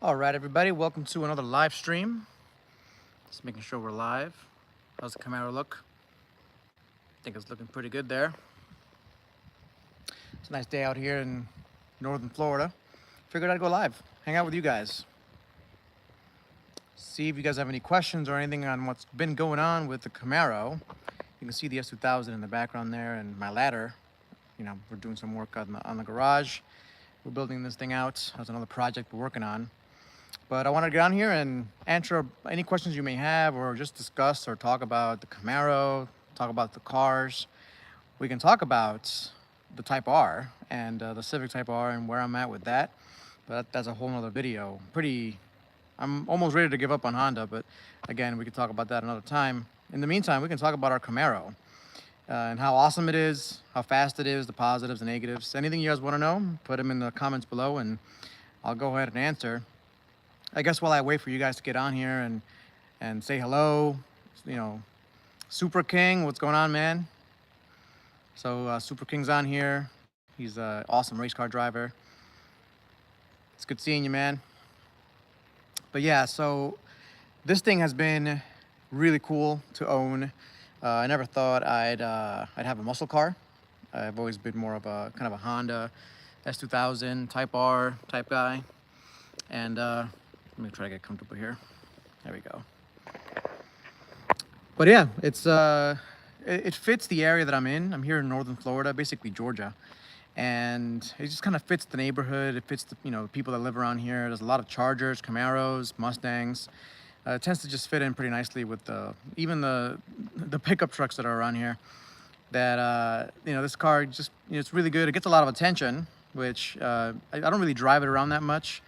All right, everybody, welcome to another live stream. Just making sure we're live. How's the Camaro look? I think it's looking pretty good there. It's a nice day out here in northern Florida. Figured I'd go live, hang out with you guys. See if you guys have any questions or anything on what's been going on with the Camaro. You can see the S2000 in the background there and my ladder. You know, we're doing some work on the garage. We're building this thing out. That's another project we're working on. But I wanted to get on here and answer any questions you may have, or just discuss or talk about the Camaro, talk about the cars. We can talk about the Type R and the Civic Type R and where I'm at with that. But that's a whole nother video. I'm almost ready to give up on Honda, but again, we can talk about that another time. In the meantime, we can talk about our Camaro and how awesome it is, how fast it is, the positives and negatives. Anything you guys want to know, put them in the comments below and I'll go ahead and answer. I guess while I wait for you guys to get on here and say hello, you know, Super King, what's going on, man? So Super King's on here. He's an awesome race car driver. It's good seeing you, man. But yeah, so this thing has been really cool to own. I never thought I'd have a muscle car. I've always been more of a kind of a Honda S2000 Type R type guy. And let me try to get comfortable here. There we go. But yeah, it fits the area that I'm in. I'm here in northern Florida, basically Georgia, and it just kind of fits the neighborhood. It fits the people that live around here. There's a lot of Chargers, Camaros, Mustangs. It tends to just fit in pretty nicely with even the pickup trucks that are around here. That this car just it's really good. It gets a lot of attention, which I don't really drive it around that much.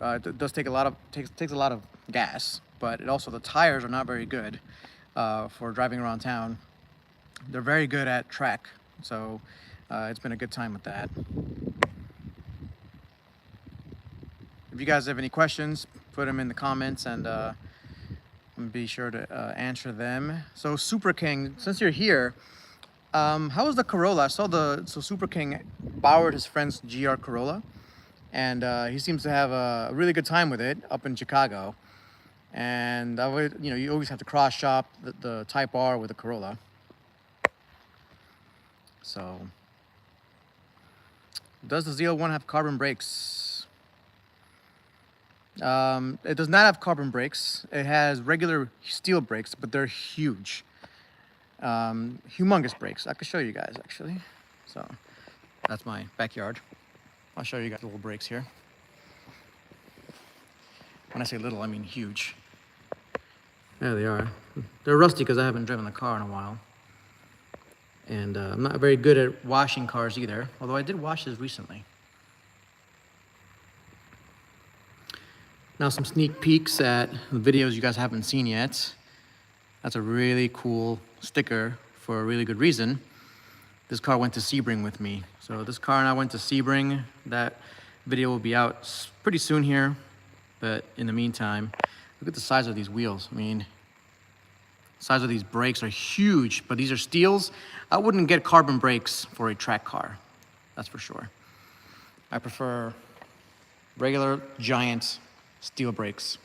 It does take takes a lot of gas, but the tires are not very good for driving around town. They're very good at track, so it's been a good time with that. If you guys have any questions, put them in the comments and be sure to answer them. So Super King, since you're here, how was the Corolla? I saw so Super King borrowed his friend's GR Corolla. And he seems to have a really good time with it up in Chicago. And you always have to cross shop the Type R with the Corolla. So, does the ZL1 have carbon brakes? It does not have carbon brakes. It has regular steel brakes, but they're huge. Humongous brakes. I could show you guys actually. So, that's my backyard. I'll show you guys little brakes here. When I say little, I mean huge. There they are. They're rusty because I haven't driven the car in a while. And I'm not very good at washing cars either, although I did wash this recently. Now some sneak peeks at the videos you guys haven't seen yet. That's a really cool sticker for a really good reason. This car went to Sebring with me. So this car and I went to Sebring. That video will be out pretty soon here. But in the meantime, look at the size of these wheels. I mean, the size of these brakes are huge, but these are steels. I wouldn't get carbon brakes for a track car. That's for sure. I prefer regular giant steel brakes.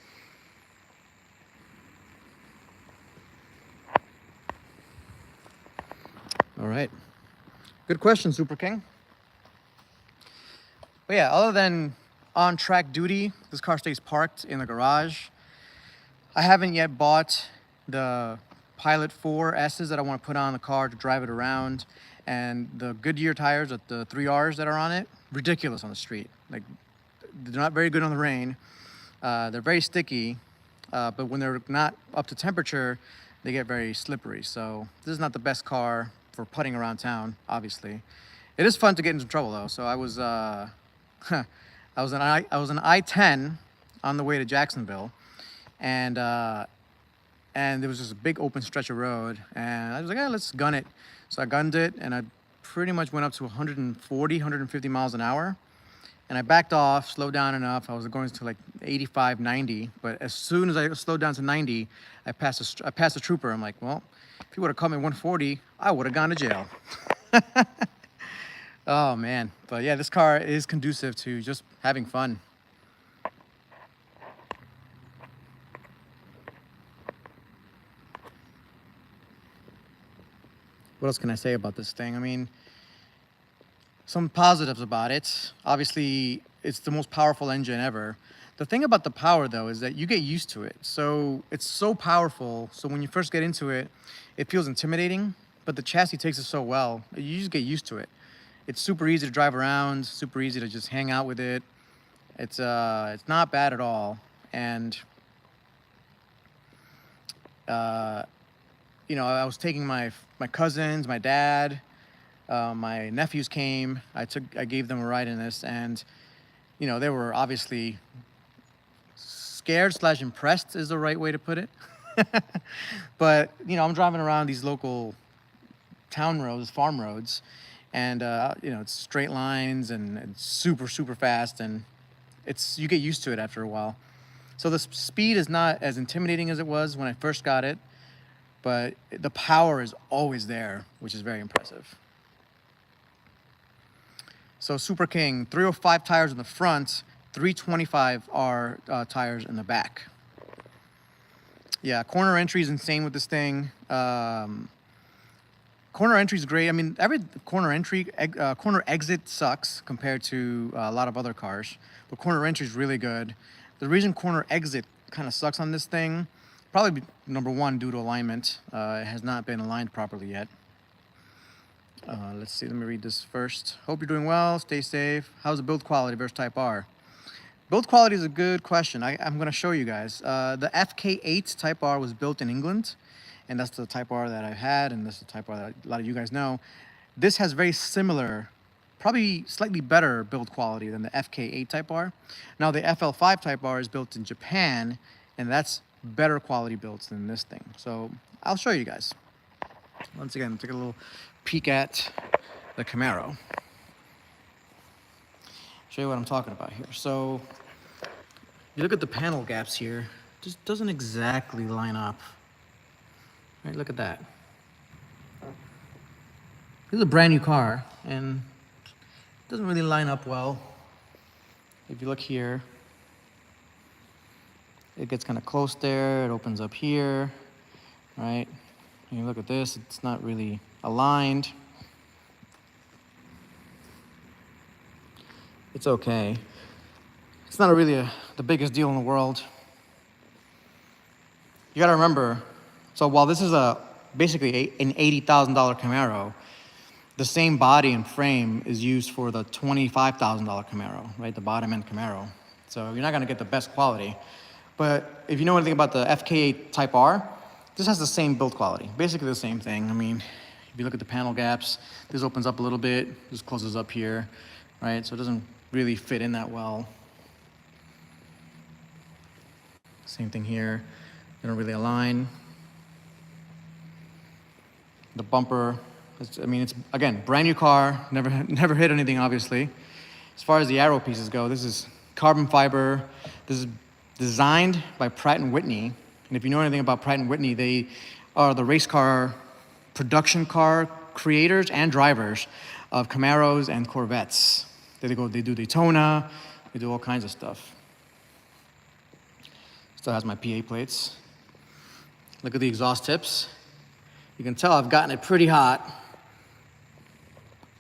All right. Good question, Super King. But yeah, other than on-track duty, this car stays parked in the garage. I haven't yet bought the Pilot 4 S's that I want to put on the car to drive it around. And the Goodyear tires, the 3Rs that are on it, ridiculous on the street. Like, they're not very good on the rain. They're very sticky, but when they're not up to temperature, they get very slippery. So this is not the best car for putting around town, obviously. It is fun to get into trouble though. So I was I was an I-10 on the way to Jacksonville, and there was just a big open stretch of road, and I was like, let's gun it. So I gunned it, and I pretty much went up to 140, 150 miles an hour, and I backed off, slowed down enough. I was going to like 85, 90, but as soon as I slowed down to 90, I passed a trooper. I'm like, well, if he would have caught me 140, I would have gone to jail. Oh man, but yeah, this car is conducive to just having fun. what else can I say about this thing? I mean, some positives about it. Obviously, it's the most powerful engine ever. The thing about the power, though, is that you get used to it. So it's so powerful. So when you first get into it, it feels intimidating, but the chassis takes it so well. You just get used to it. It's super easy to drive around, super easy to just hang out with it. It's not bad at all. And you know, I was taking my cousins, my dad, my nephews came. I gave them a ride in this, and you know, they were obviously scared / impressed is the right way to put it. But you know, I'm driving around these local town roads, farm roads, and you know, it's straight lines and it's super fast, and you get used to it after a while. So the speed is not as intimidating as it was when I first got it, but the power is always there, which is very impressive. So Super King, 305 tires in the front, 325R tires in the back. Yeah, corner entry is insane with this thing. Corner entry is great. I mean, every corner exit sucks compared to a lot of other cars, but corner entry is really good. The reason corner exit kind of sucks on this thing, probably number one, due to alignment. It has not been aligned properly yet. Let's see, let me read this first. Hope you're doing well, stay safe. How's the build quality versus Type R? Build quality is a good question. I'm gonna show you guys. The FK8 Type R was built in England, and that's the Type R that I've had, and this is the Type R that a lot of you guys know. This has very similar, probably slightly better build quality than the FK8 Type R. Now the FL5 Type R is built in Japan, and that's better quality builds than this thing. So I'll show you guys. Once again, take a little peek at the Camaro. Show you what I'm talking about here. So you look at the panel gaps here, it just doesn't exactly line up. Right, look at that. This is a brand new car, and it doesn't really line up well. If you look here, it gets kind of close there, it opens up here, right? And you look at this, it's not really aligned. It's okay. It's not really the biggest deal in the world. You gotta remember, so while this is basically an $80,000 Camaro, the same body and frame is used for the $25,000 Camaro, right? The bottom end Camaro. So you're not gonna get the best quality. But if you know anything about the FK8 Type R, this has the same build quality, basically the same thing. I mean, if you look at the panel gaps, this opens up a little bit, this closes up here, right? So it doesn't really fit in that well. Same thing here, they don't really align. The bumper, it's again, brand new car, never hit anything, obviously. As far as the arrow pieces go, this is carbon fiber. This is designed by Pratt & Whitney. And if you know anything about Pratt & Whitney, they are the race car, production car creators and drivers of Camaros and Corvettes. They do Daytona, they do all kinds of stuff. Still has my PA plates. Look at the exhaust tips. You can tell I've gotten it pretty hot.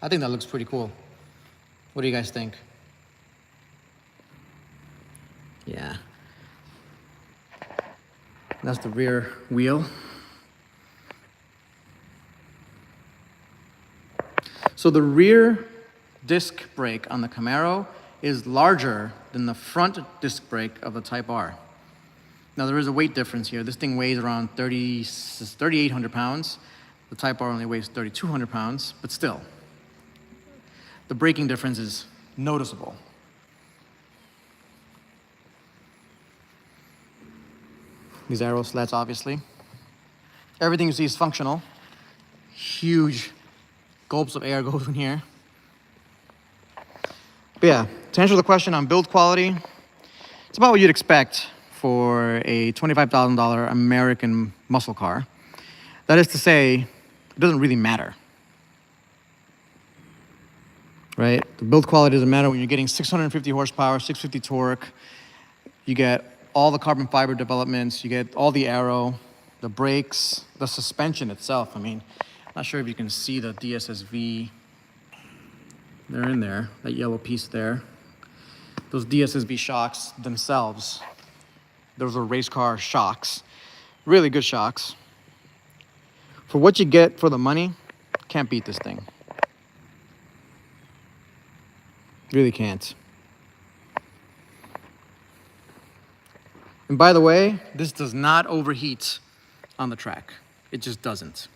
I think that looks pretty cool. What do you guys think? Yeah. That's the rear wheel. So the rear disc brake on the Camaro is larger than the front disc brake of the Type R. Now there is a weight difference here. This thing weighs around 3,800 pounds. The Type R only weighs 3,200 pounds, but still, the braking difference is noticeable. These arrow slats, obviously. Everything you see is functional. Huge gulps of air goes in here. But yeah, to answer the question on build quality, it's about what you'd expect for a $25,000 American muscle car. That is to say, it doesn't really matter. Right? The build quality doesn't matter when you're getting 650 horsepower, 650 torque. You get all the carbon fiber developments, you get all the aero, the brakes, the suspension itself. I mean, Not sure if you can see the DSSV. They're in there, that yellow piece there. Those DSSV shocks themselves, those are race car shocks. Really good shocks. For what you get for the money, can't beat this thing. Really can't. And by the way, this does not overheat on the track. It just doesn't.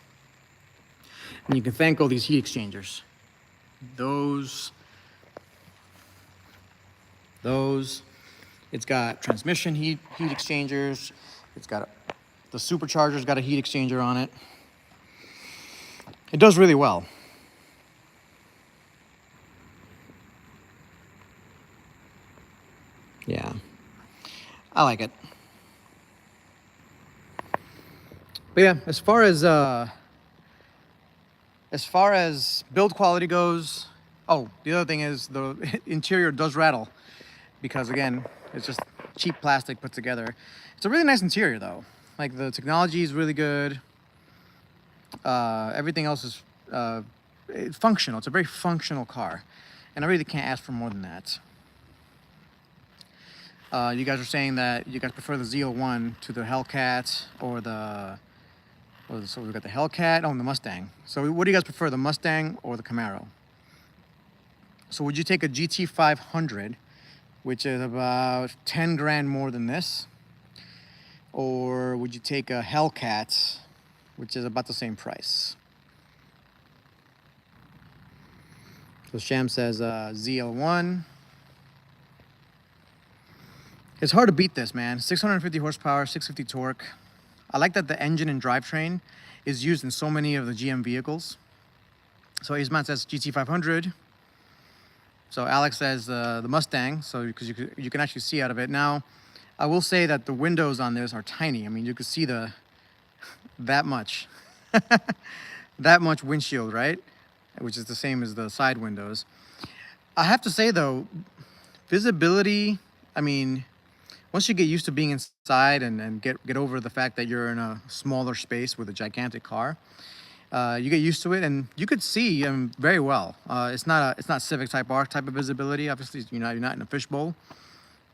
And you can thank all these heat exchangers. Those. It's got transmission heat exchangers. It's got the supercharger's got a heat exchanger on it. It does really well. Yeah, I like it. But yeah, as far as build quality goes, oh, the other thing is the interior does rattle because again, it's just cheap plastic put together. It's a really nice interior though. Like the technology is really good. Everything else is it's functional. It's a very functional car, and I really can't ask for more than that. You guys are saying that you guys prefer the ZL1 to the Hellcat or so we've got the Hellcat, and the Mustang. So what do you guys prefer, the Mustang or the Camaro? So would you take a GT500, which is about 10 grand more than this? Or would you take a Hellcat, which is about the same price? So Sham says ZL1. It's hard to beat this, man. 650 horsepower, 650 torque. I like that the engine and drivetrain is used in so many of the GM vehicles. So Isman says GT500. So Alex says the Mustang, so because you can actually see out of it. Now, I will say that the windows on this are tiny. I mean, you can see that much. That much windshield, right? Which is the same as the side windows. I have to say though, visibility, I mean, once you get used to being inside and get over the fact that you're in a smaller space with a gigantic car, you get used to it, and you could see very well. It's not Civic Type R type of visibility. Obviously, you're not in a fishbowl,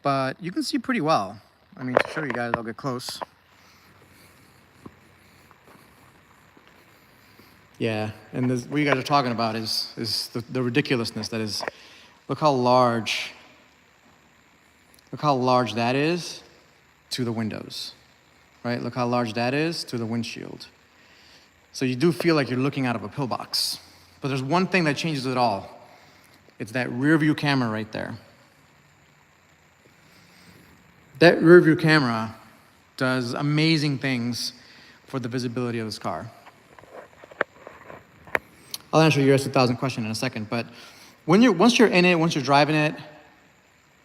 but you can see pretty well. I mean, to show you guys, I'll get close. Yeah, and what you guys are talking about is the ridiculousness that is. Look how large. Look how large that is to the windows, right? Look how large that is to the windshield. So you do feel like you're looking out of a pillbox. But there's one thing that changes it all. It's that rear view camera right there. That rear view camera does amazing things for the visibility of this car. I'll answer your S2000 question in a second, but once you're in it, once you're driving it,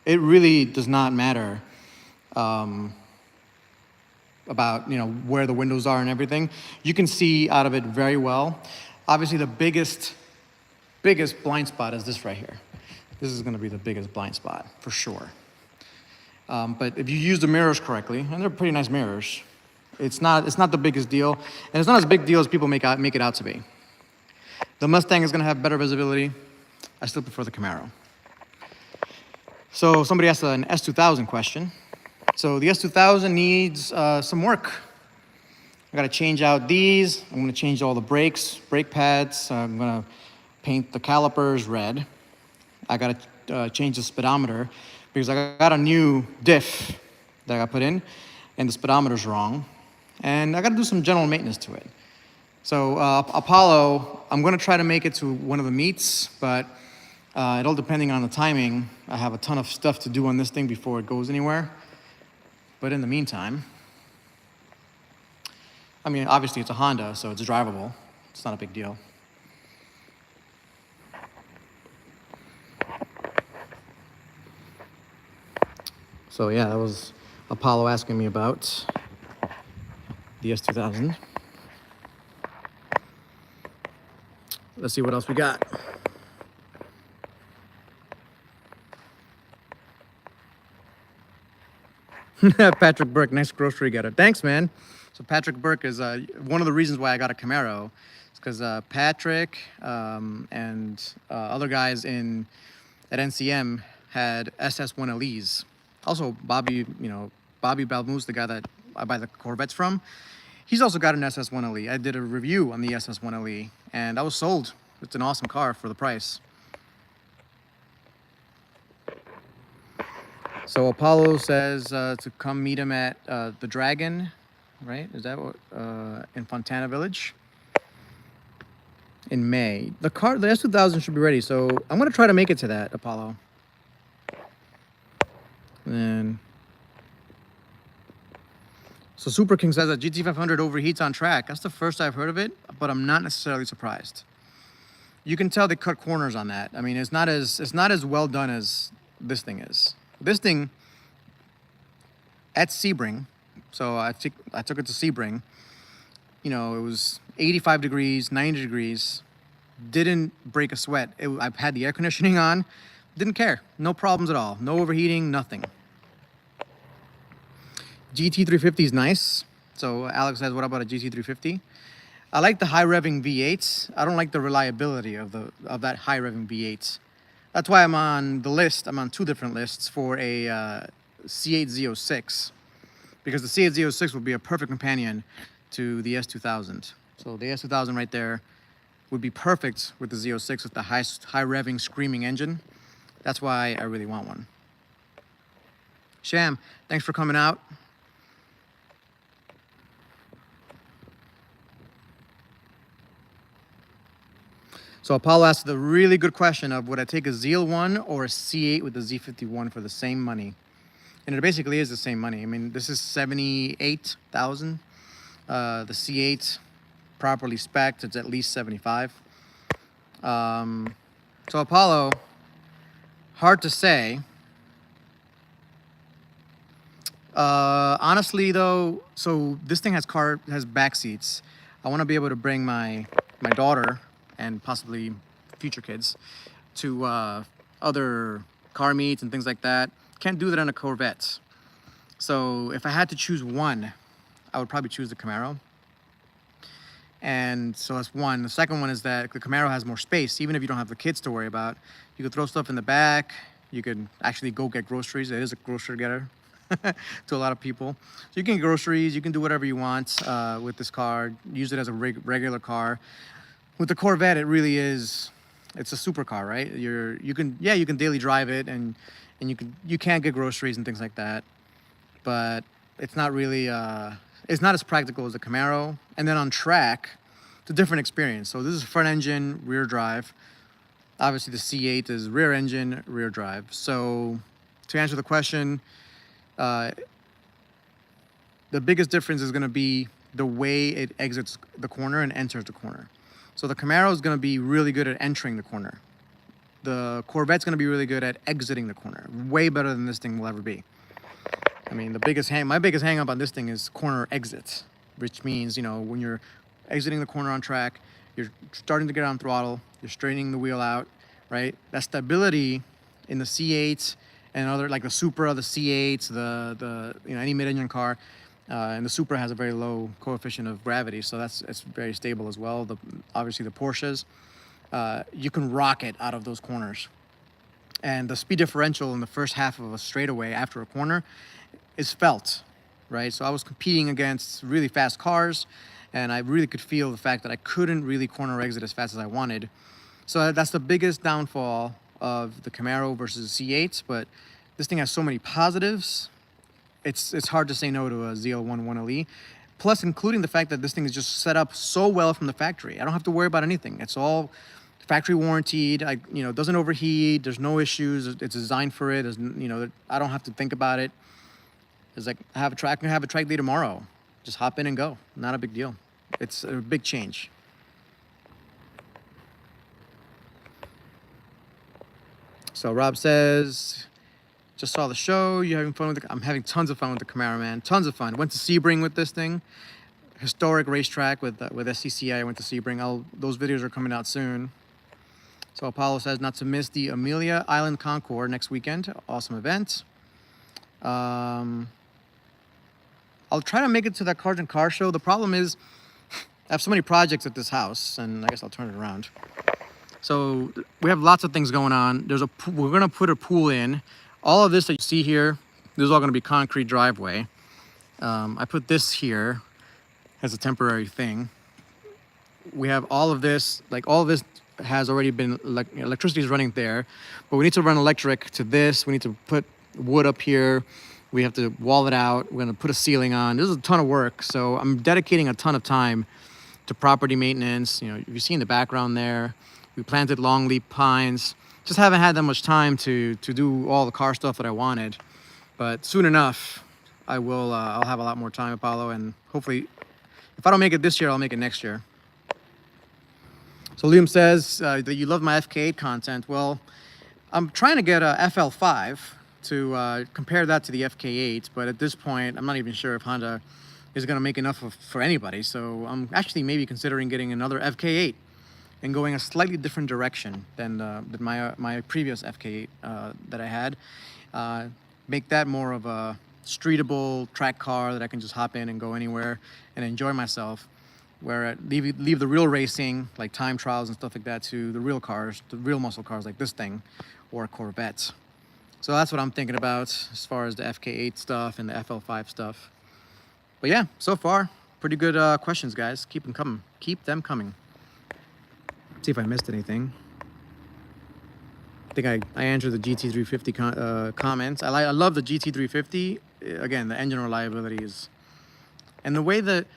it really does not matter about where the windows are and everything. You can see out of it very well. Obviously, the biggest blind spot is this right here. This is going to be the biggest blind spot for sure. But if you use the mirrors correctly, and they're pretty nice mirrors, it's not the biggest deal, and it's not as big a deal as people make it out to be. The Mustang is going to have better visibility. I still prefer the Camaro. So somebody asked an S2000 question. So the S2000 needs some work. I got to change out these. I'm going to change all the brakes, brake pads. I'm going to paint the calipers red. I got to change the speedometer because I got a new diff that I got put in, and the speedometer's wrong. And I got to do some general maintenance to it. So Apollo, I'm going to try to make it to one of the meets, but it all depending on the timing. I have a ton of stuff to do on this thing before it goes anywhere. But in the meantime, I mean, obviously it's a Honda, so it's drivable. It's not a big deal. So yeah, that was Apollo asking me about the S2000. Let's see what else we got. Patrick Burke, nice grocery getter. Thanks, man. So Patrick Burke is one of the reasons why I got a Camaro. It's because Patrick and other guys at NCM had SS1LEs. Also, Bobby, Bobby Balmuz, the guy that I buy the Corvettes from, he's also got an SS1LE. I did a review on the SS1LE, and I was sold. It's an awesome car for the price. So Apollo says to come meet him at the Dragon, right? Is that what in Fontana Village in May? The S2000 should be ready, so I'm gonna try to make it to that, Apollo. And then, so Super King says that GT500 overheats on track. That's the first I've heard of it, but I'm not necessarily surprised. You can tell they cut corners on that. I mean, it's not as well done as this thing is. This thing at Sebring, so I took it to Sebring. It was 85 degrees, 90 degrees, didn't break a sweat. I had the air conditioning on, didn't care, no problems at all, no overheating, nothing. GT350 is nice. So Alex says, what about a GT350? I like the high revving V8s. I don't like the reliability of that high revving V8. That's why I'm on the list. I'm on two different lists for a C8 Z06, because the C8 Z06 would be a perfect companion to the S2000. So the S2000 right there would be perfect with the Z06 with the high revving screaming engine. That's why I really want one. Sham, thanks for coming out. So Apollo asked the really good question of, would I take a ZL1 or a C8 with the Z51 for the same money? And it basically is the same money. I mean, this is $78,000. The C8, properly spec'd, it's at least 75. So Apollo, hard to say. Honestly though, so this thing has back seats. I want to be able to bring my daughter and possibly future kids to other car meets and things like that. Can't do that on a Corvette. So if I had to choose one, I would probably choose the Camaro. And so that's one. The second one is that the Camaro has more space. Even if you don't have the kids to worry about, you could throw stuff in the back. You could actually go get groceries. It is a grocery getter to a lot of people. So you can get groceries, you can do whatever you want with this car. Use it as a regular car. With the Corvette, it really is, it's a supercar, right? You can daily drive it, and you can get groceries and things like that, but it's not really it's not as practical as the Camaro. And then on track, it's a different experience. So this is front engine, rear drive. Obviously the C8 is rear engine, rear drive. So to answer the question, the biggest difference is going to be the way it exits the corner and enters the corner. So the Camaro is going to be really good at entering the corner. The Corvette's going to be really good at exiting the corner. Way better than this thing will ever be. I mean, my biggest hang up on this thing is corner exits, which means, when you're exiting the corner on track, you're starting to get on throttle, you're straightening the wheel out, right? That stability in the C8 and other, like the Supra, the C8s, the any mid-engine car, and the Supra has a very low coefficient of gravity, so it's very stable as well. Obviously the Porsches, you can rock it out of those corners. And the speed differential in the first half of a straightaway after a corner is felt, right? So I was competing against really fast cars, and I really could feel the fact that I couldn't really corner exit as fast as I wanted. So that's the biggest downfall of the Camaro versus the C8, but this thing has so many positives. It's hard to say no to a ZL1 1LE. Plus, including the fact that this thing is just set up so well from the factory. I don't have to worry about anything. It's all factory warranted. It doesn't overheat. There's no issues. It's designed for it. I don't have to think about it. It's like I can have a track day tomorrow. Just hop in and go. Not a big deal. It's a big change. So Rob says, just saw the show. You having fun with it? I'm having tons of fun with the Camaro, man. Tons of fun. Went to Sebring with this thing. Historic racetrack with SCCA. I went to Sebring. Those videos are coming out soon. So Apollo says not to miss the Amelia Island Concours next weekend. Awesome event. I'll try to make it to that Cars and Car show. The problem is I have so many projects at this house, and I guess I'll turn it around. So we have lots of things going on. We're gonna put a pool in. All of this that you see here, this is all gonna be concrete driveway. I put this here as a temporary thing. We have all of this, like all of this has already been, electricity is running there, but we need to run electric to this. We need to put wood up here. We have to wall it out. We're gonna put a ceiling on. This is a ton of work. So I'm dedicating a ton of time to property maintenance. You know, you see in the background there, we planted longleaf pines. Just haven't had that much time to do all the car stuff that I wanted. But soon enough, I'll have a lot more time, Apollo, and hopefully, if I don't make it this year, I'll make it next year. So Liam says that you love my FK8 content. Well, I'm trying to get a FL5 to compare that to the FK8, but at this point, I'm not even sure if Honda is going to make enough for anybody. So I'm actually maybe considering getting another FK8 and going a slightly different direction than my previous FK8 that I had. Make that more of a streetable track car that I can just hop in and go anywhere and enjoy myself. Where leave the real racing, like time trials and stuff like that, to the real cars, the real muscle cars like this thing, or Corvettes. So that's what I'm thinking about as far as the FK8 stuff and the FL5 stuff. But yeah, so far, pretty good questions, guys. Keep them coming. Keep them coming. Let's see if I missed anything. I think I answered the GT350 comments. I love the GT350. Again, the engine reliability is, and the way that.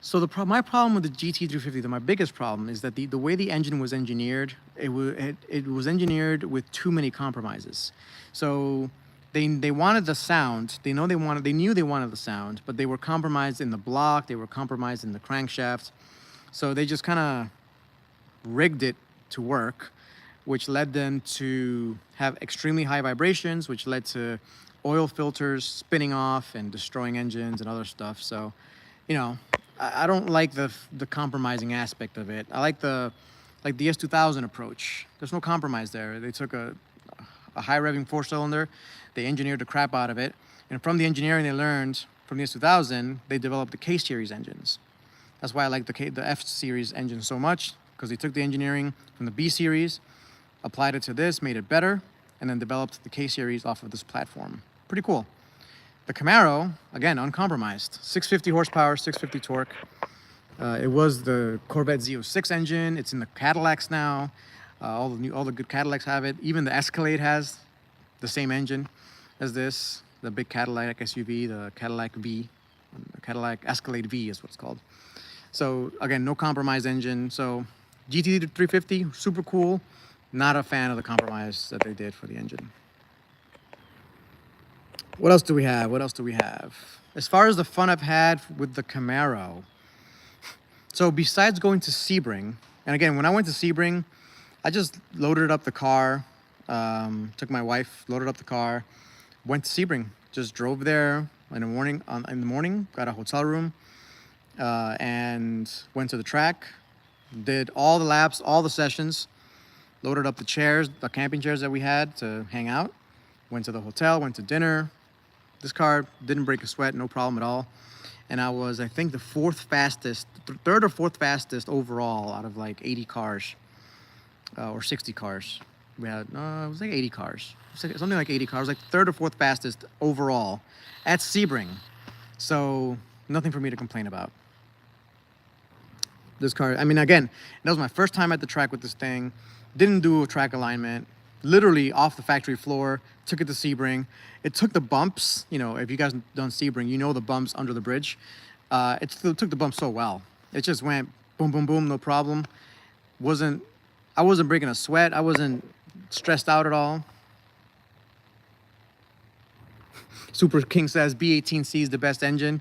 So my problem with the GT350, my biggest problem, is that the way the engine was engineered, it was engineered with too many compromises. So they wanted the sound. They knew they wanted the sound, but they were compromised in the block. They were compromised in the crankshaft. So they just kind of rigged it to work, which led them to have extremely high vibrations, which led to oil filters spinning off and destroying engines and other stuff. So, you know, I don't like the compromising aspect of it. I like the S2000 approach. There's no compromise there. They took a high revving 4-cylinder, they engineered the crap out of it, and from the engineering they learned from the S2000, they developed the K-series engines. That's why I like the F-series engine so much, because they took the engineering from the B-series, applied it to this, made it better, and then developed the K-series off of this platform. Pretty cool. The Camaro, again, uncompromised. 650 horsepower, 650 torque. It was the Corvette Z06 engine. It's in the Cadillacs now. All the good Cadillacs have it. Even the Escalade has the same engine as this. The big Cadillac SUV, the Cadillac V. The Cadillac Escalade V is what it's called. So again, no compromise engine. So GT350, super cool. Not a fan of the compromise that they did for the engine. What else do we have? As far as the fun I've had with the Camaro, so besides going to Sebring, and again, when I went to Sebring, I just loaded up the car, took my wife, loaded up the car, went to Sebring, just drove there in the morning, got a hotel room, and went to the track, did all the laps, all the sessions, loaded up the chairs, the camping chairs that we had to hang out, went to the hotel, went to dinner. This car didn't break a sweat, no problem at all. And I was, I think, the third or fourth fastest overall out of like 80 cars, or 60 cars. We had, it was like 80 cars, something like 80 cars, like third or fourth fastest overall at Sebring. So nothing for me to complain about. This car, I mean, again, that was my first time at the track with this thing. Didn't do a track alignment. Literally off the factory floor, took it to Sebring. It took the bumps, you know, if you guys done Sebring, you know the bumps under the bridge. It still took the bumps so well. It just went boom, boom, boom, no problem. I wasn't breaking a sweat. I wasn't stressed out at all. Super King says B18C is the best engine.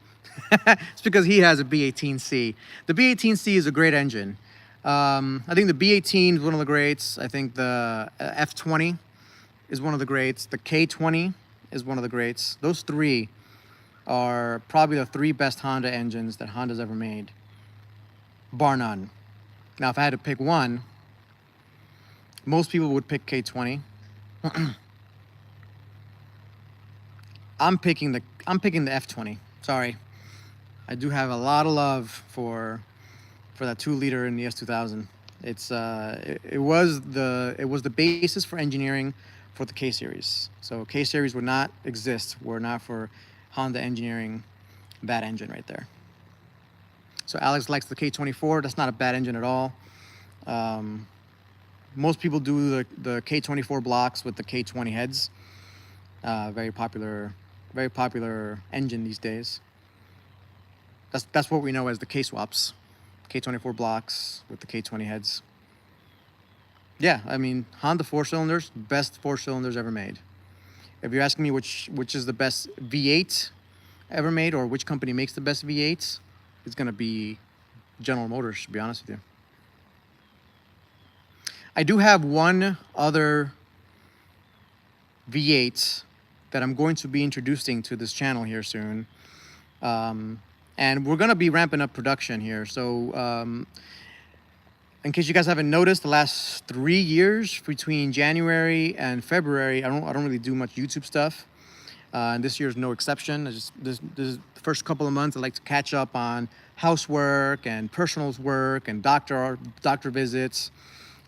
It's because he has a B18C. The B18C is a great engine. I think the B18 is one of the greats. I think the F20 is one of the greats. The K20 is one of the greats. Those three are probably the three best Honda engines that Honda's ever made, bar none. Now, if I had to pick one, most people would pick K20. I'm picking the F20. Sorry, I do have a lot of love for that 2-liter in the S2000. It was the basis for engineering for the K series. So K series would not exist were not for Honda engineering that engine right there. So Alex likes the K24. That's not a bad engine at all. Most people do the K24 blocks with the K20 heads. Very popular engine these days. That's what we know as the K swaps. K24 blocks with the K20 heads. Yeah, I mean, Honda 4-cylinders, best 4-cylinders ever made. If you're asking me which is the best V8 ever made, or which company makes the best V8s, it's gonna be General Motors, to be honest with you. I do have one other V8 that I'm going to be introducing to this channel here soon. And we're gonna be ramping up production here. So in case you guys haven't noticed, the last 3 years between January and February, I don't really do much YouTube stuff. And this year's no exception. This the first couple of months I like to catch up on housework and personal work and doctor visits,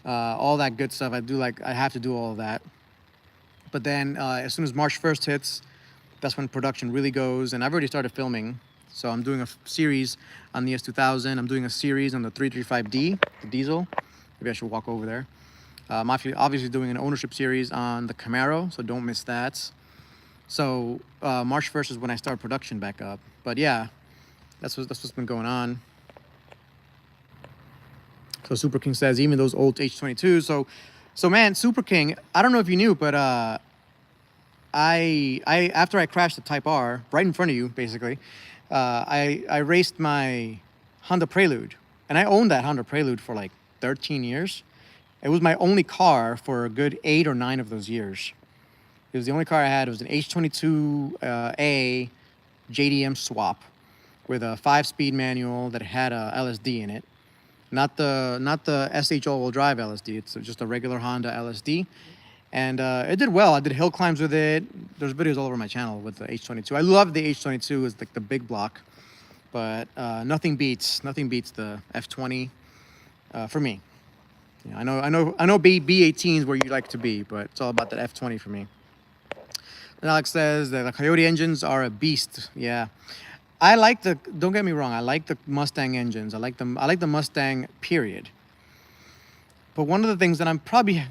all that good stuff. I have to do all of that. But then as soon as March 1st hits, that's when production really goes. And I've already started filming. So I'm doing a series on the S2000. I'm doing a series on the 335D, the diesel. Maybe I should walk over there. I'm obviously doing an ownership series on the Camaro, so don't miss that. So March 1st is when I start production back up. But yeah, that's what's been going on. So Super King says, even those old H22s. So man, Super King, I don't know if you knew, but I after I crashed the Type R, right in front of you, basically, I raced my Honda Prelude, and I owned that Honda Prelude for like 13 years. It was my only car for a good 8 or 9 of those years. It was the only car I had. It was an H22A JDM swap with a 5-speed manual that had a LSD in it. Not the SH all-wheel drive LSD. It's just a regular Honda LSD. And it did well. I did hill climbs with it. There's videos all over my channel with the H22. I love the H22. It's like the big block, but nothing beats the F20 for me. Yeah, I know B18 is where you like to be, but it's all about that F20 for me. And Alex says that the Coyote engines are a beast. Yeah, I like don't get me wrong, I like the Mustang engines. I like the Mustang period. But one of the things that I'm probably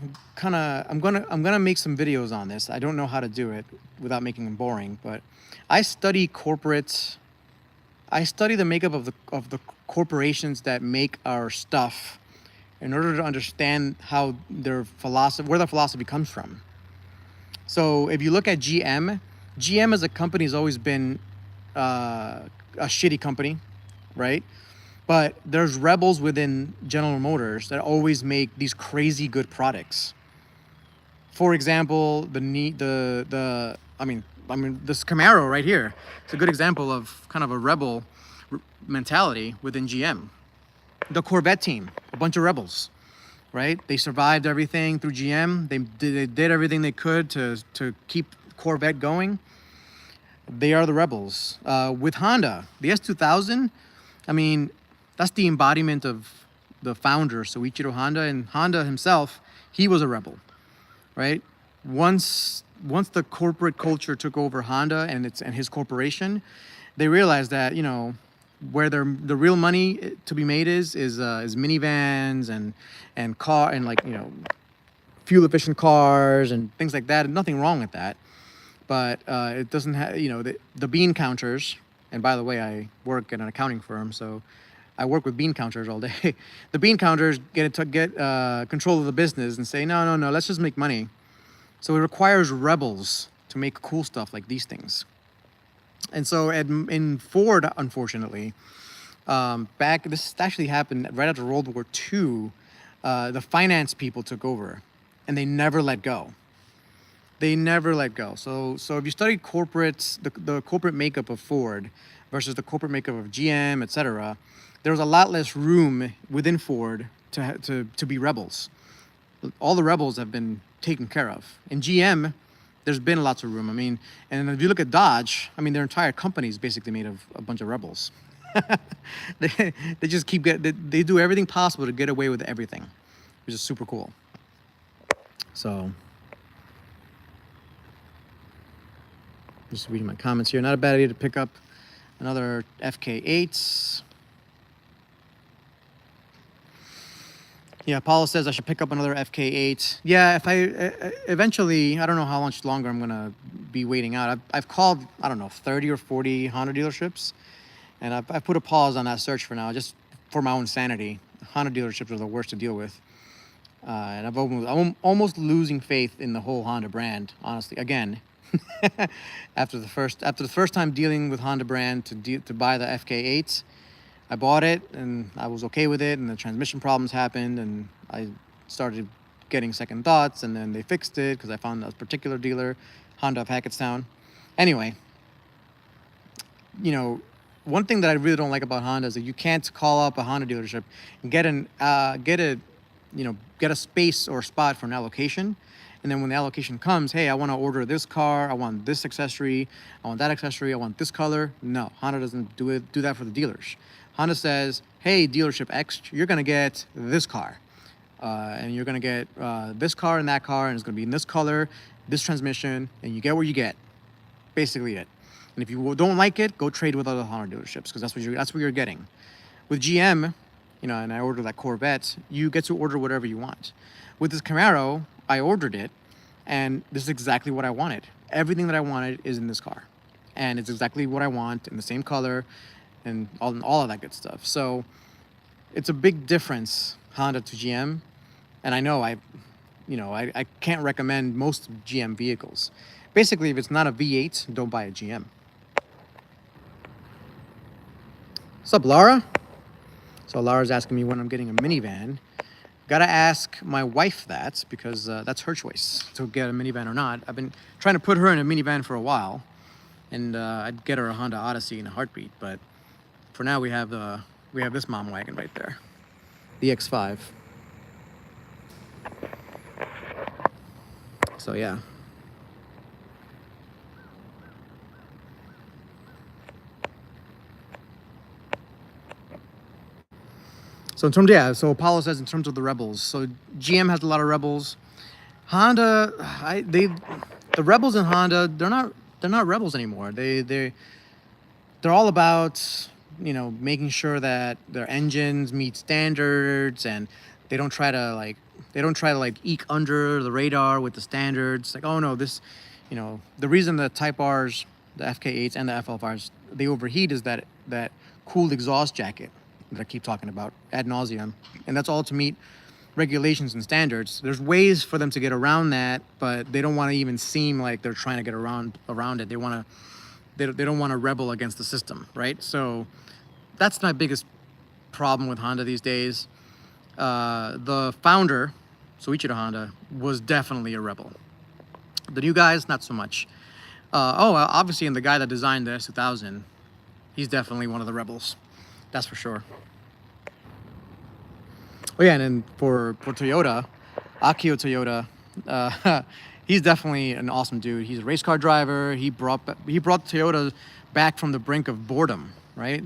I'm gonna make some videos on this. I don't know how to do it without making them boring, but I study corporates. I study the makeup of the corporations that make our stuff in order to understand how where their philosophy comes from. So if you look at GM as a company has always been a shitty company, right? But there's rebels within General Motors that always make these crazy good products. For example, this Camaro right here. It's a good example of kind of a rebel mentality within GM. The Corvette team, a bunch of rebels, right? They survived everything through GM. They did everything they could to keep Corvette going. They are the rebels. With Honda, the S2000, I mean, that's the embodiment of the founder, Soichiro Honda, and Honda himself, he was a rebel, right? Once the corporate culture took over Honda and his corporation, they realized that, you know, where the real money to be made is minivans and car and, like, you know, fuel efficient cars and things like that. And nothing wrong with that, but it doesn't have, you know, the bean counters. And by the way, I work at an accounting firm, so I work with bean counters all day. The bean counters get control of the business and say, no, let's just make money. So it requires rebels to make cool stuff like these things. And so in Ford, unfortunately, this actually happened right after World War II, the finance people took over, and they never let go. They never let go. So if you study corporates, the corporate makeup of Ford versus the corporate makeup of GM, etc., there was a lot less room within Ford to be rebels. All the rebels have been taken care of. In GM, there's been lots of room. I mean, and if you look at Dodge, I mean, their entire company is basically made of a bunch of rebels. They just they do everything possible to get away with everything, which is super cool. So, just reading my comments here. Not a bad idea to pick up another FK8. Yeah, Paula says I should pick up another FK8. Yeah, if I eventually, I don't know how much longer I'm gonna be waiting out. I've called, I don't know, 30 or 40 Honda dealerships, and I've put a pause on that search for now, just for my own sanity. Honda dealerships are the worst to deal with, and I'm almost losing faith in the whole Honda brand, honestly. Again, after the first time dealing with Honda brand to buy the FK8. I bought it and I was okay with it, and the transmission problems happened, and I started getting second thoughts, and then they fixed it because I found a particular dealer, Honda of Hackettstown. Anyway, you know, one thing that I really don't like about Honda is that you can't call up a Honda dealership and get a space or spot for an allocation. And then when the allocation comes, hey, I want to order this car, I want this accessory, I want that accessory, I want this color. No, Honda doesn't do that for the dealers. Honda says, hey, dealership X, you're going to get this car. And you're going to get this car and that car, and it's going to be in this color, this transmission, and you get what you get. Basically it. And if you don't like it, go trade with other Honda dealerships, because that's what you're getting. With GM, and I ordered that Corvette, you get to order whatever you want. With this Camaro, I ordered it, and this is exactly what I wanted. Everything that I wanted is in this car. And it's exactly what I want, in the same color, and all of that good stuff. So it's a big difference, Honda to GM. And I know I can't recommend most GM vehicles. Basically, if it's not a V8, don't buy a GM. What's up, Laura? So Laura's asking me when I'm getting a minivan. Gotta ask my wife that, because that's her choice to get a minivan or not. I've been trying to put her in a minivan for a while, and I'd get her a Honda Odyssey in a heartbeat. But for now, we have this mom wagon right there, the X5. So yeah. So so Apollo says in terms of the Rebels. So GM has a lot of Rebels. Honda, the Rebels in Honda, they're not Rebels anymore. They're all about, making sure that their engines meet standards, and they don't try to eke under the radar with the standards. Like, oh no, this, the reason the Type R's, the FK8s and the FL5s, they overheat is that cooled exhaust jacket that I keep talking about ad nauseum, and that's all to meet regulations and standards. There's ways for them to get around that, but they don't want to even seem like they're trying to get around it. They don't want to rebel against the system, right? So that's my biggest problem with Honda these days. The founder, Soichiro Honda, was definitely a rebel. The new guys, not so much. Obviously, and the guy that designed the S2000, he's definitely one of the rebels. That's for sure. Oh yeah, and then for Toyota, Akio Toyota, he's definitely an awesome dude. He's a race car driver. He brought Toyota back from the brink of boredom, right?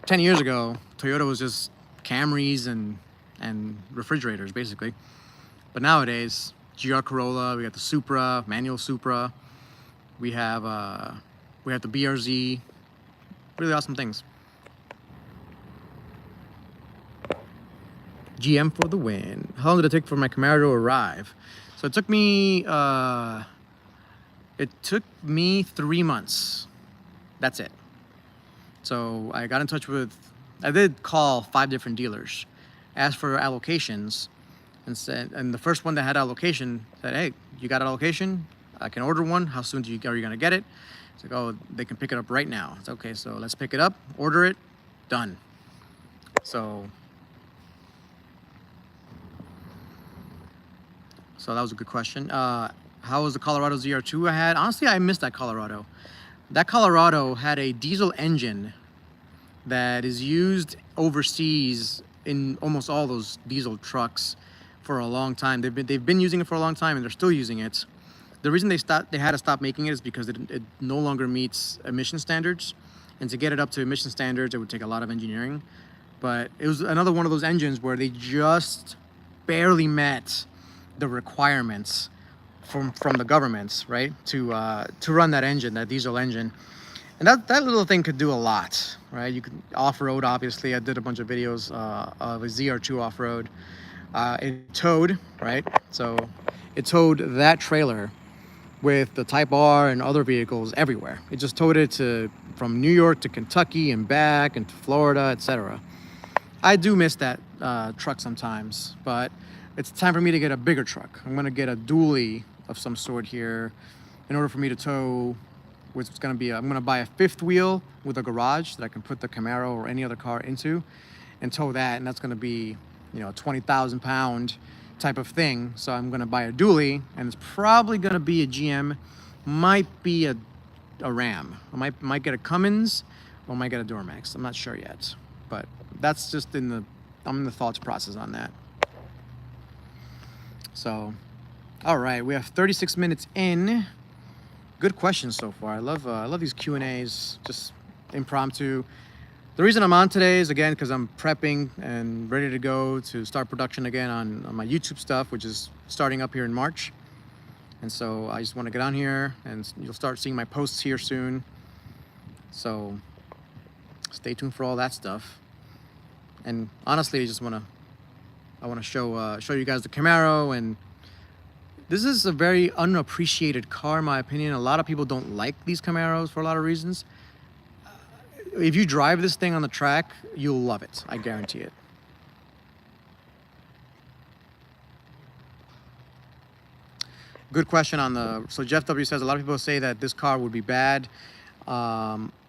10 years ago, Toyota was just Camrys and refrigerators, basically. But nowadays, GR Corolla, we got the Supra, manual Supra. We have the BRZ. Really awesome things. GM for the win. How long did it take for my Camaro to arrive? So it took me 3 months. That's it. So I got in touch I did call 5 different dealers, asked for allocations, and the first one that had allocation said, hey, you got an allocation? I can order one. How soon are you going to get it? It's like, oh, they can pick it up right now. It's okay, so let's pick it up, order it, done. So that was a good question. How was the Colorado ZR2 I had? Honestly, I missed that Colorado. That Colorado had a diesel engine that is used overseas in almost all those diesel trucks for a long time. They've been using it for a long time, and they're still using it. The reason they had to stop making it is because it no longer meets emission standards, And to get it up to emission standards, it would take a lot of engineering. But it was another one of those engines where they just barely met the requirements from the governments, right? To run that engine, that diesel engine. And that little thing could do a lot, right? You could off-road, obviously. I did a bunch of videos of a ZR2 off-road. It towed, right? So it towed that trailer with the Type R and other vehicles everywhere. It just towed it from New York to Kentucky and back and to Florida, etc. I do miss that truck sometimes, but it's time for me to get a bigger truck. I'm gonna get a dually of some sort here in order for me to tow, which is gonna be, I'm gonna buy a fifth wheel with a garage that I can put the Camaro or any other car into and tow that, and that's gonna be, you know, a 20,000 pound type of thing. So I'm gonna buy a dually, and it's probably gonna be a GM, might be a Ram. I might get a Cummins or might get a Duramax. I'm not sure yet, but that's just I'm in the thoughts process on that. So, all right, we have 36 minutes in. Good questions so far. I love these Q&As, just impromptu. The reason I'm on today is, again, because I'm prepping and ready to go to start production again on my YouTube stuff, which is starting up here in March. And so I just want to get on here, and you'll start seeing my posts here soon. So stay tuned for all that stuff. And honestly, I want to show you guys the Camaro. And this is a very unappreciated car, in my opinion. A lot of people don't like these Camaros for a lot of reasons. If you drive this thing on the track, you'll love it. I guarantee it. Good question on so Jeff W says a lot of people say that this car would be bad,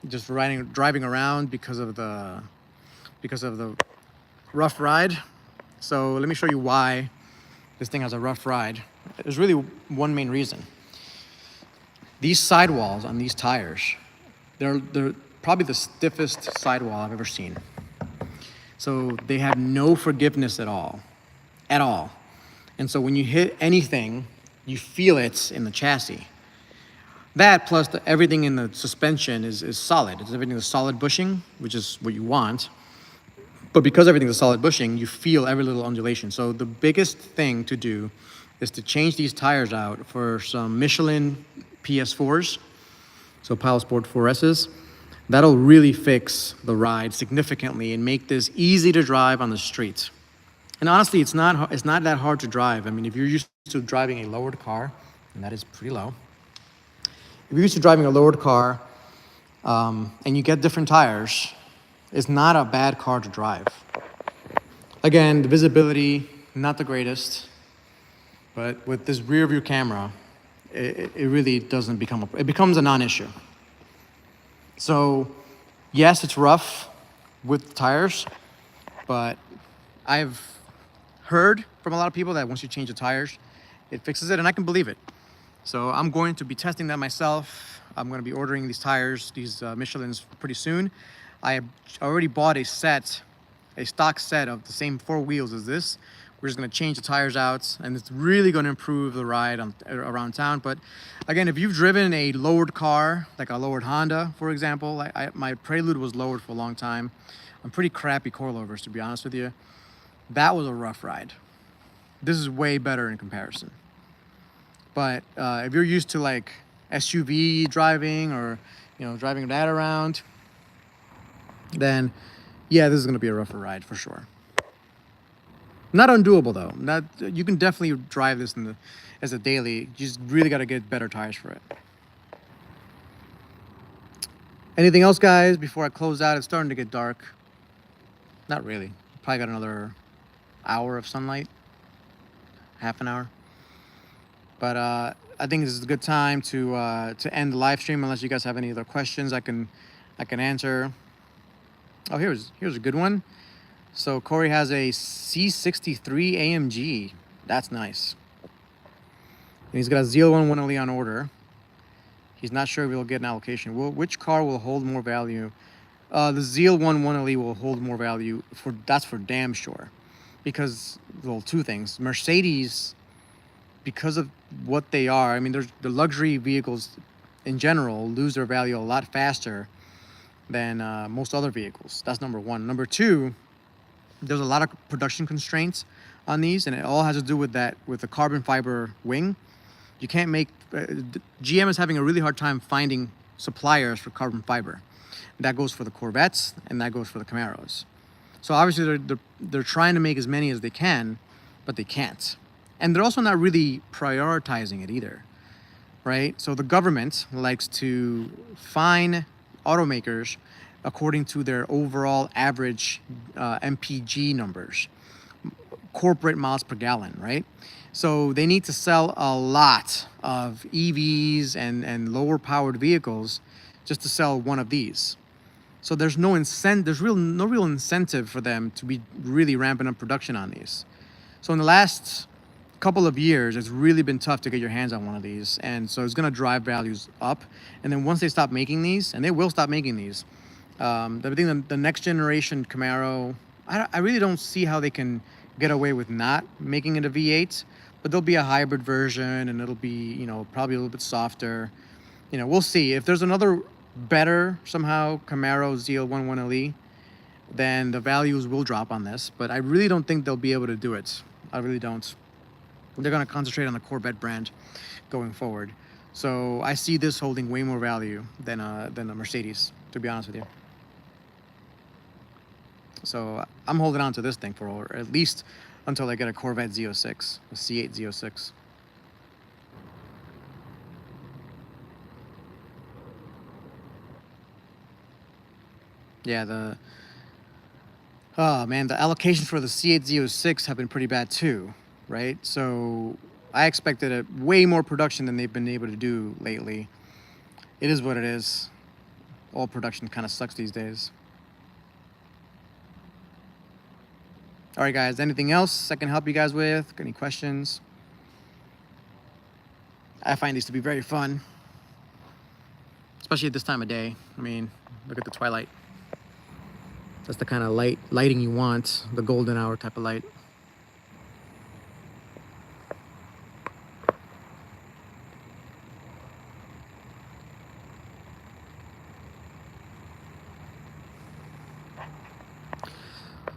just driving around because of the rough ride. So let me show you why this thing has a rough ride. There's really one main reason. These sidewalls on these tires, they're probably the stiffest sidewall I've ever seen. So they have no forgiveness at all. And so when you hit anything, you feel it in the chassis. That plus everything in the suspension is solid. Everything is solid bushing, which is what you want. But because everything is solid bushing, you feel every little undulation. So the biggest thing to do is to change these tires out for some Michelin PS4s, so Pile Sport 4Ss. That'll really fix the ride significantly and make this easy to drive on the street. And honestly, it's not that hard to drive. I mean, if you're used to driving a lowered car, and that is pretty low. If you're used to driving a lowered car, and you get different tires, it's not a bad car to drive. Again, the visibility, not the greatest, but with this rear view camera, it really doesn't it becomes a non-issue. So, yes, it's rough with the tires, but I've heard from a lot of people that once you change the tires, it fixes it, and I can believe it. So I'm going to be testing that myself. I'm going to be ordering these tires, these Michelins, pretty soon. I already bought a stock set of the same 4 wheels as this. We're just going to change the tires out, and it's really going to improve the ride around town. But again, if you've driven a lowered car, like a lowered Honda, for example, my Prelude was lowered for a long time. I'm pretty crappy coilovers, to be honest with you. That was a rough ride. This is way better in comparison. But if you're used to like SUV driving or driving that around, then yeah, this is going to be a rougher ride for sure. Not undoable though. You can definitely drive this as a daily. You just really got to get better tires for it. Anything else, guys, before I close out? It's starting to get dark. Not really. Probably got another hour of sunlight. Half an hour. But I think this is a good time to end the live stream, unless you guys have any other questions I can answer. Oh, here's a good one. So Corey has a C63 AMG. That's nice. And he's got a ZL1 1LE on order. He's not sure if he'll get an allocation. Which car will hold more value? The ZL1 1LE will hold more value. That's for damn sure. Because, well, 2 things. Mercedes, because of what they are, I mean, the luxury vehicles in general lose their value a lot faster than most other vehicles. That's number one. Number two, there's a lot of production constraints on these, and it all has to do with that, with the carbon fiber wing. You can't make, GM is having a really hard time finding suppliers for carbon fiber. That goes for the Corvettes, and that goes for the Camaros. So obviously they're trying to make as many as they can, but they can't. And they're also not really prioritizing it either, right? So the government likes to fine automakers according to their overall average MPG numbers, corporate miles per gallon, right? So they need to sell a lot of EVs and lower powered vehicles just to sell one of these. So there's no real incentive for them to be really ramping up production on these. So in the last couple of years, it's really been tough to get your hands on one of these, and so it's going to drive values up. And then once they stop making these, and they will stop making these, I think the next generation Camaro, I really don't see how they can get away with not making it a V8, but there'll be a hybrid version, and it'll be, you know, probably a little bit softer. You know, we'll see. If there's another better somehow Camaro ZL1 1LE, then the values will drop on this, but I really don't think they'll be able to do it. I really don't. They're going to concentrate on the Corvette brand going forward. So I see this holding way more value than a Mercedes, to be honest with you. So I'm holding on to this thing for at least until I get a Corvette Z06, a C8 Z06. Yeah, oh man, the allocations for the C8 Z06 have been pretty bad too, right? So I expected way more production than they've been able to do lately. It is what it is. All production kind of sucks these days. All right, guys, anything else I can help you guys with? Any questions? I find these to be very fun, especially at this time of day. I mean, look at the twilight. That's the kind of lighting you want, the golden hour type of light.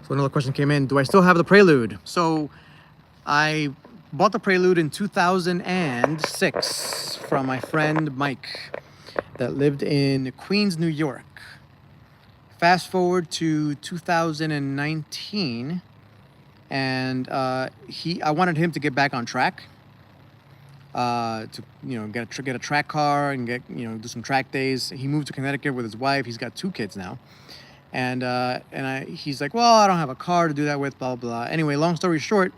So another question came in, do I still have the Prelude? So I bought the Prelude in 2006 from my friend Mike that lived in Queens, New York. Fast forward to 2019, and I wanted him to get back on track, to get a track car and do some track days. He moved to Connecticut with his wife. He's got 2 kids now. And he's like, well, I don't have a car to do that with, blah, blah, blah. Anyway, long story short,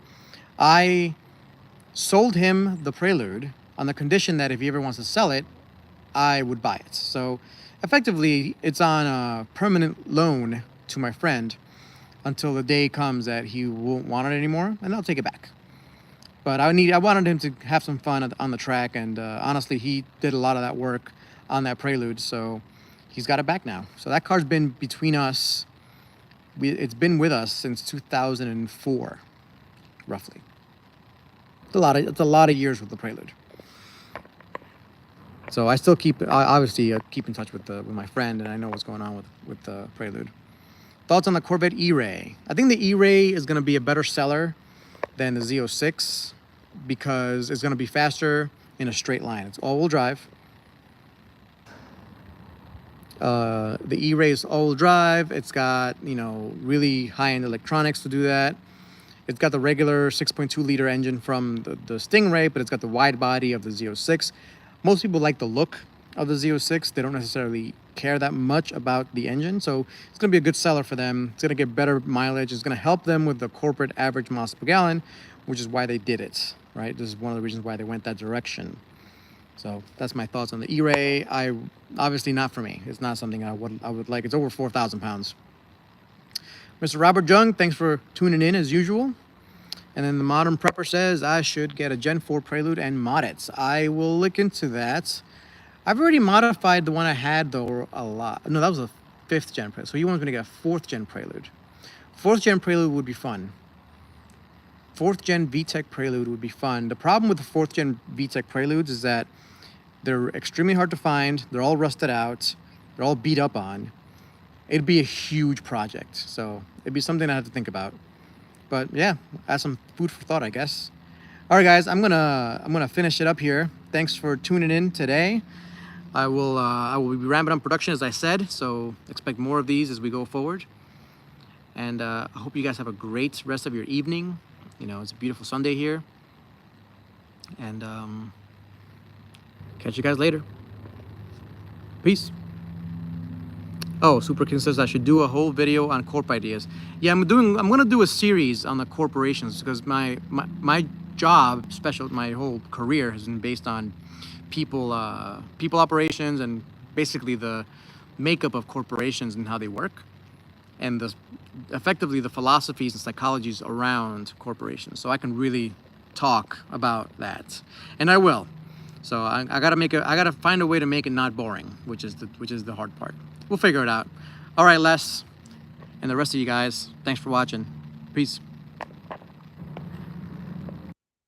I sold him the Prelude on the condition that if he ever wants to sell it, I would buy it. So effectively, it's on a permanent loan to my friend until the day comes that he won't want it anymore, and I'll take it back. But I wanted him to have some fun on the track, and honestly, he did a lot of that work on that Prelude, so he's got it back now. So that car's been between us. It's been with us since 2004, roughly. It's a lot of years with the Prelude. So I still keep in touch with my friend, and I know what's going on with the Prelude. Thoughts on the Corvette E-Ray? I think the E-Ray is going to be a better seller than the Z06 because it's going to be faster in a straight line. It's all-wheel drive. The E-Ray is all-wheel drive. It's got, really high-end electronics to do that. It's got the regular 6.2 liter engine from the Stingray, but it's got the wide body of the Z06. Most people like the look of the Z06. They don't necessarily care that much about the engine, so it's going to be a good seller for them. It's going to get better mileage. It's going to help them with the corporate average miles per gallon, which is why they did it, right? This is one of the reasons why they went that direction. So that's my thoughts on the E-Ray. Obviously not for me. It's not something I would like. It's over 4,000 pounds. Mr. Robert Jung, thanks for tuning in as usual. And then the Modern Prepper says I should get a Gen 4 Prelude and mod it. I will look into that. I've already modified the one I had though a lot. No, that was a 5th gen Prelude. So he wants me to get a 4th gen Prelude. 4th gen Prelude would be fun. 4th gen VTEC Prelude would be fun. The problem with the 4th gen VTEC Preludes is that they're extremely hard to find. They're all rusted out. They're all beat up on. it'd be a huge project. So it'd be something I have to think about. But yeah, that's some food for thought, I guess. All right, guys, I'm gonna finish it up here. Thanks for tuning in today. I will be ramping up production, as I said, so expect more of these as we go forward. And I hope you guys have a great rest of your evening. You know, it's a beautiful Sunday here. And catch you guys later. Peace. Oh, Superkin says I should do a whole video on corp ideas. Yeah, I'm gonna do a series on the corporations, because my job, my whole career has been based on people operations, and basically the makeup of corporations and how they work, and effectively the philosophies and psychologies around corporations. So I can really talk about that, and I will. So I gotta find a way to make it not boring, which is the hard part. We'll figure it out. All right, Les, and the rest of you guys, thanks for watching. Peace.